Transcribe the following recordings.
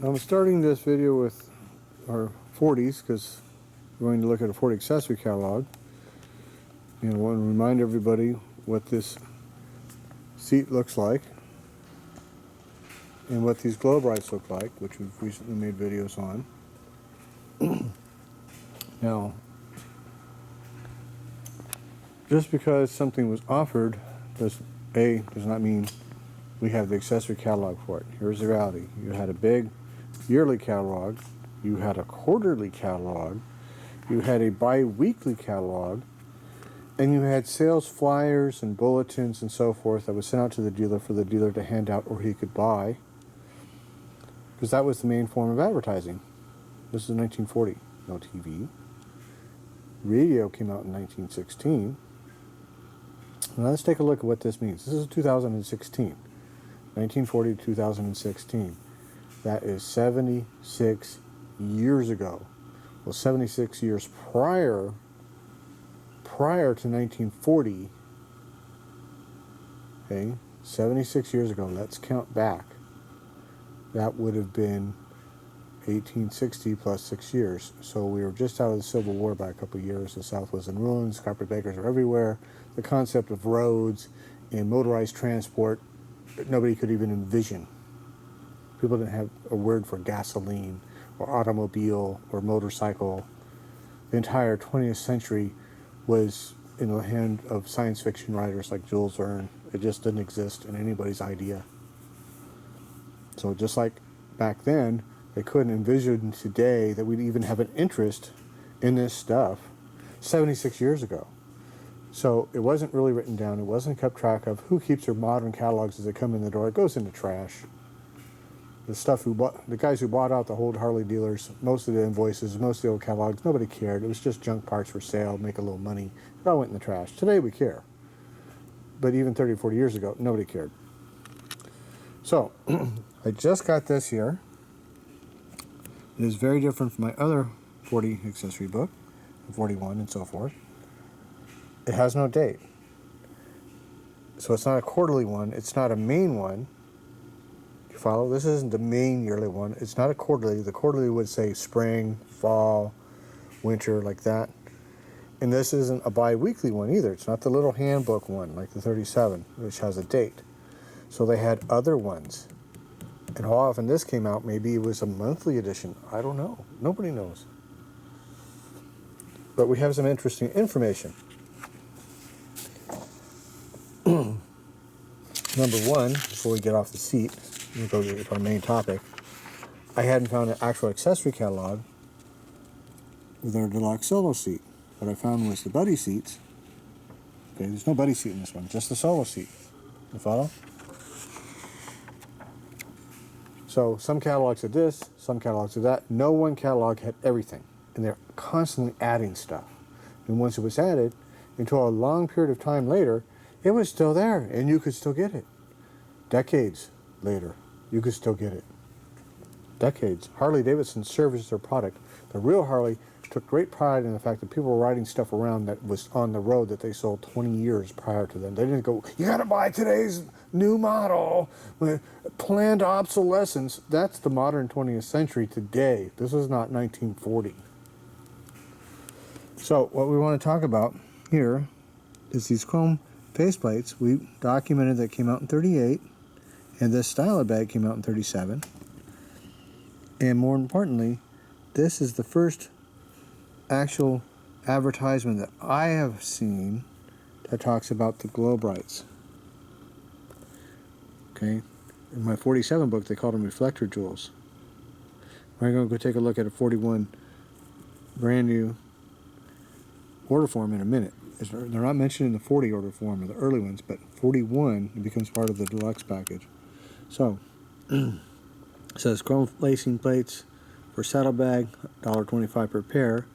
I'm starting this video with our 40s because we're going to look at a 40 accessory catalog. And I want to remind everybody what this seat looks like and what these glow brights look like, which we've recently made videos on. Now, just because something was offered does not mean we have the accessory catalog for it. Here's the reality. You had a big yearly catalog, you had a quarterly catalog, you had a bi-weekly catalog, and you had sales flyers and bulletins and so forth that was sent out to the dealer for the dealer to hand out or he could buy, because that was the main form of advertising. This is 1940. No TV. Radio came out in 1916. Now let's take a look at what this means. This is 2016. 1940 to 2016. That is 76 years ago. Well, 76 years prior to 1940, okay, 76 years ago, let's count back. That would have been 1860 plus 6 years. So we were just out of the Civil War by a couple of years. The South was in ruins, carpetbaggers are everywhere. The concept of roads and motorized transport, nobody could even envision. People didn't have a word for gasoline or automobile or motorcycle. The entire 20th century was in the hand of science fiction writers like Jules Verne. It just didn't exist in anybody's idea. So just like back then, they couldn't envision today that we'd even have an interest in this stuff 76 years ago. So it wasn't really written down. It wasn't kept track of. Who keeps their modern catalogs as they come in the door? It goes into trash. The guys who bought out the old Harley dealers, most of the invoices, most of the old catalogs, nobody cared. It was just junk parts for sale, make a little money. It all went in the trash. Today we care. But even 30, 40 years ago, nobody cared. So, I just got this here. It is very different from my other 40 accessory book, 41 and so forth. It has no date. So it's not a quarterly one. It's not a main one. You follow? This isn't the main yearly one. It's not a quarterly. The quarterly would say spring, fall, winter, like that. And this isn't a bi-weekly one either. It's not the little handbook one like the 37, which has a date. So they had other ones. And how often this came out, maybe it was a monthly edition. I don't know. Nobody knows. But we have some interesting information. Number one, before we get off the seat, we'll go to our main topic. I hadn't found an actual accessory catalog with our deluxe solo seat. What I found was the buddy seats. Okay, there's no buddy seat in this one, just the solo seat. You follow? So some catalogs had this, some catalogs had that. No one catalog had everything. And they're constantly adding stuff. And once it was added, until a long period of time later, it was still there, and you could still get it. Decades later, you could still get it. Decades. Harley-Davidson serviced their product. The real Harley took great pride in the fact that people were riding stuff around that was on the road that they sold 20 years prior to them. They didn't go, you gotta buy today's new model, planned obsolescence. That's the modern 20th century today. This is not 1940. So what we want to talk about here is these chrome faceplates. We documented that came out in 38, and this style of bag came out in 37. And more importantly, this is the first actual advertisement that I have seen that talks about the glow brights. Okay, in my 47 book, they called them reflector jewels. We're going to go take a look at a 41 brand new order form in a minute. They're not mentioned in the 40 order form or the early ones, but 41, it becomes part of the deluxe package. So, it says chrome lacing plates for saddlebag, $1.25 per pair.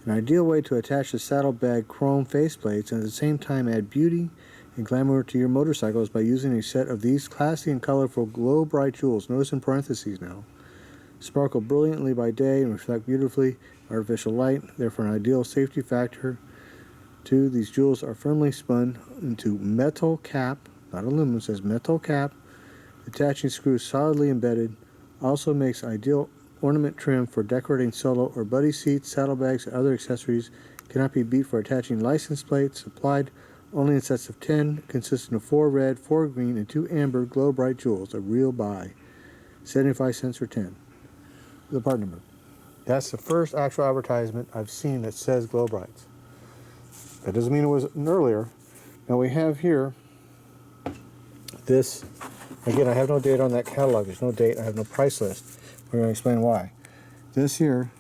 An ideal way to attach the saddlebag chrome faceplates and at the same time add beauty and glamour to your motorcycle is by using a set of these classy and colorful glow bright jewels. Notice in parentheses now. Sparkle brilliantly by day and reflect beautifully in artificial light. Therefore, an ideal safety factor. 2. These jewels are firmly spun into metal cap, not aluminum, it says metal cap, attaching screws solidly embedded Also makes ideal ornament trim for decorating solo or buddy seats, saddlebags, and other accessories. Cannot be beat for attaching license plates. Supplied only in sets of 10, consisting of 4 red, 4 green, and 2 amber glow bright jewels. A real buy. 75 cents for 10. The part number. That's the first actual advertisement I've seen that says glow brights. That doesn't mean it wasn't earlier. Now we have here this. Again, I have no date on that catalog. There's no date. I have no price list. We're going to explain why. This here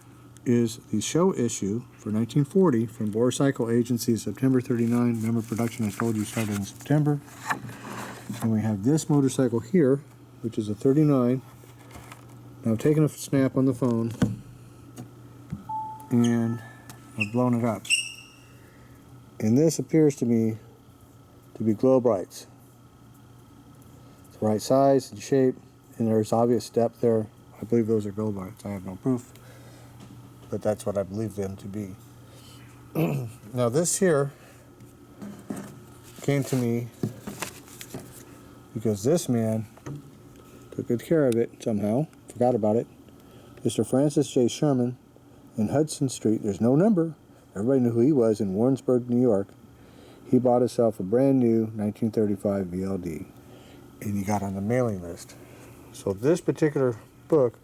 is the show issue for 1940 from Motorcycle Agency, September 39. Remember, production I told you started in September. And we have this motorcycle here, which is a 39. Now I've taken a snap on the phone and I've blown it up. And this appears to me to be glow brights. It's the right size and shape, and there's obvious depth there. I believe those are glow brights. I have no proof, but that's what I believe them to be. Now this here came to me because this man took good care of it somehow. Forgot about it. Mr. Francis J. Sherman in Hudson Street. There's no number. Everybody knew who he was in Warrensburg, New York. He bought himself a brand new 1935 VLD, and he got on the mailing list. So this particular book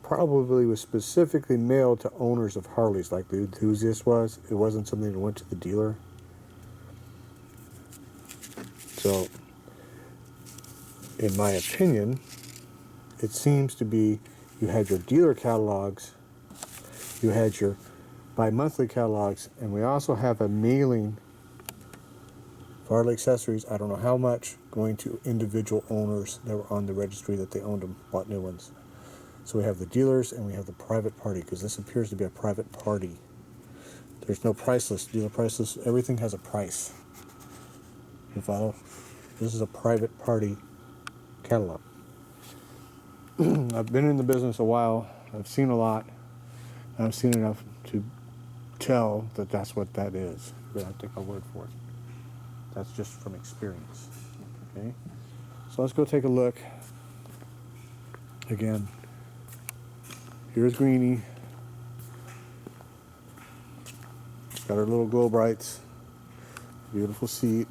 probably was specifically mailed to owners of Harleys, like the Enthusiast was. It wasn't something that went to the dealer. So, in my opinion, it seems to be you had your dealer catalogs, you had your bi-monthly catalogs, and we also have a mailing for Harley accessories. I don't know how much, going to individual owners that were on the registry that they owned them, bought new ones. So we have the dealers and we have the private party, because this appears to be a private party. There's no price list, dealer price list, everything has a price. You follow? This is a private party catalog. I've been in the business a while. I've seen a lot. I've seen enough to tell that that's what that is. But I take my word for it. That's just from experience. Okay? So let's go take a look. Again, here's Greenie. Got her little glow brights. Beautiful seat.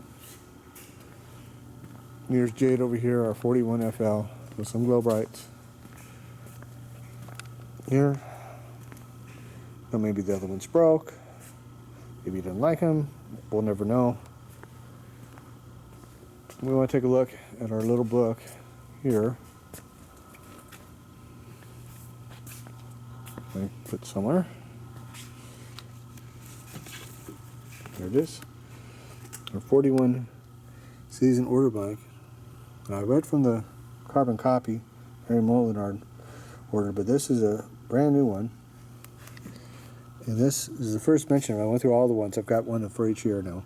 Here's Jade over here, our 41 FL, with some glow brights. Here. Or maybe the other one's broke. Maybe you didn't like them. We'll never know. We want to take a look at our little book here. Let me put it somewhere. There it is. Our 41 season order bike. Now, I read from the carbon copy, Harry Molinard order, but this is a brand new one. And this is the first mention of it. I went through all the ones. I've got one for each year now.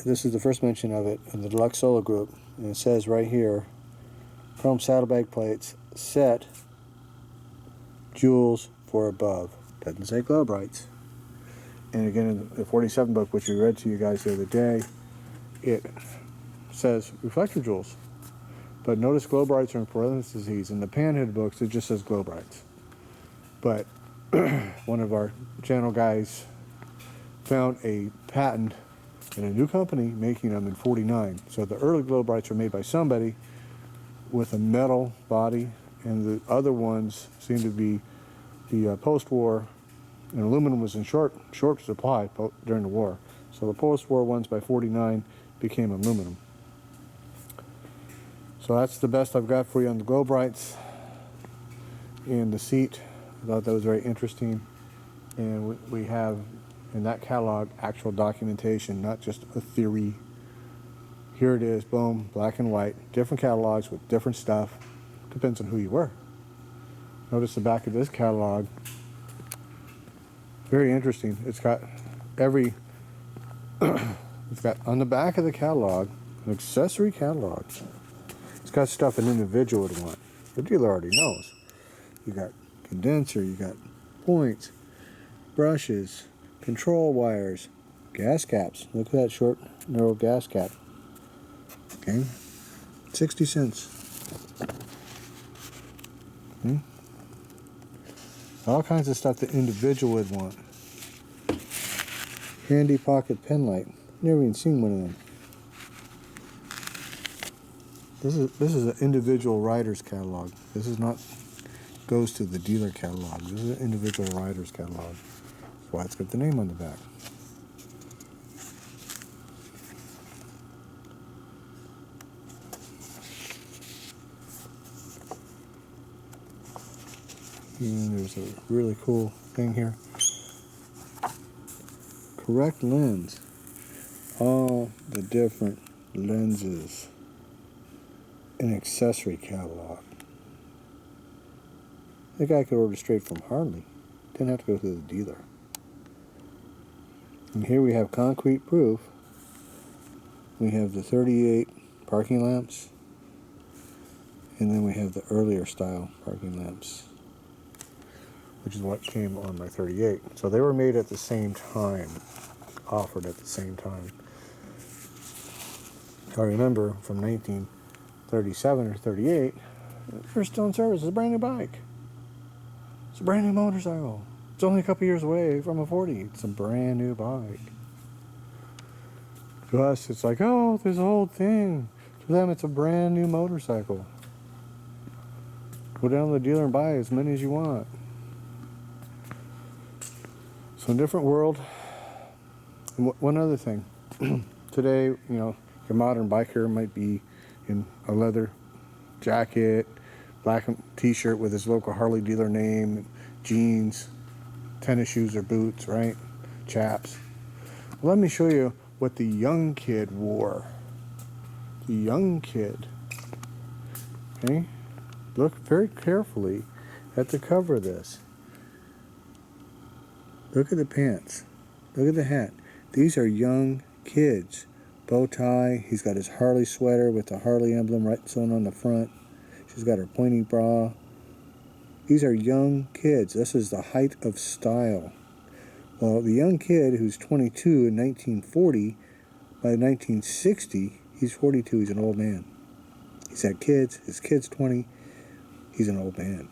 This is the first mention of it in the Deluxe Solo Group. And it says right here, chrome saddlebag plates, set, jewels for above. Doesn't say glow brights. And again, in the 47 book, which we read to you guys the other day, it says reflector jewels. But notice glow brights are in parentheses. In the Panhead books, it just says glow brights. But one of our channel guys found a patent in a new company making them in 49. So the early glow brights are made by somebody with a metal body, and the other ones seem to be the post-war, and aluminum was in short supply during the war. So the post-war ones by 49 became aluminum. So that's the best I've got for you on the glow brights. And the seat, I thought that was very interesting. And we have in that catalog actual documentation, not just a theory. Here it is, boom, black and white, different catalogs with different stuff. Depends on who you were. Notice the back of this catalog. Very interesting. It's got it's got on the back of the catalog, an accessory catalog. It's got stuff an individual would want. The dealer already knows. You got condenser, you got points, brushes, control wires, gas caps. Look at that short, narrow gas cap. Okay, 60 cents. All kinds of stuff the individual would want. Handy pocket pen light. Never even seen one of them. This is an individual rider's catalog. This is not goes to the dealer catalog. This is an individual rider's catalog. That's why it's got the name on the back. And there's a really cool thing here. Correct lens. All the different lenses. An accessory catalog. The guy could order straight from Harley. Didn't have to go to the dealer. And here we have concrete proof. We have the 38 parking lamps. And then we have the earlier style parking lamps, which is what came on my 38. So they were made at the same time, offered at the same time. I remember from 1937 or 38, they're still in service. It's a brand new bike. It's a brand new motorcycle. It's only a couple years away from a 40. It's a brand new bike. To us, it's like, oh, this old thing. To them, it's a brand new motorcycle. Go down to the dealer and buy as many as you want. So, different world. And one other thing. Today, you know, your modern biker might be in a leather jacket, black t-shirt with his local Harley dealer name, jeans, tennis shoes or boots, right? Chaps. Well, let me show you what the young kid wore. The young kid. Okay? Look very carefully at the cover of this. Look at the pants. Look at the hat. These are young kids. Bow tie. He's got his Harley sweater with the Harley emblem right sewn on the front. She's got her pointy bra. These are young kids. This is the height of style. Well, the young kid who's 22 in 1940, by 1960, he's 42. He's an old man. He's had kids. His kid's 20. He's an old man.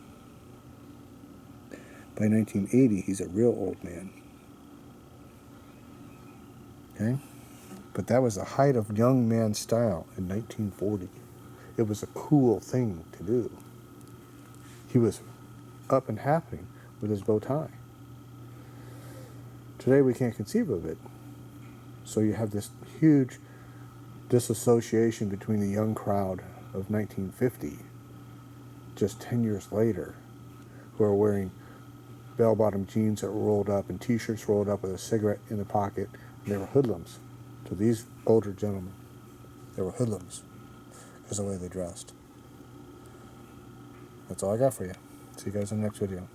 By 1980, he's a real old man. Okay? But that was the height of young man style in 1940. It was a cool thing to do. He was up and happening with his bow tie. Today we can't conceive of it. So you have this huge disassociation between the young crowd of 1950, just 10 years later, who are wearing bell-bottom jeans that were rolled up and t-shirts rolled up with a cigarette in the pocket, and they were hoodlums. To these older gentlemen, they were hoodlums because of the way they dressed. That's all I got for you. See you guys in the next video.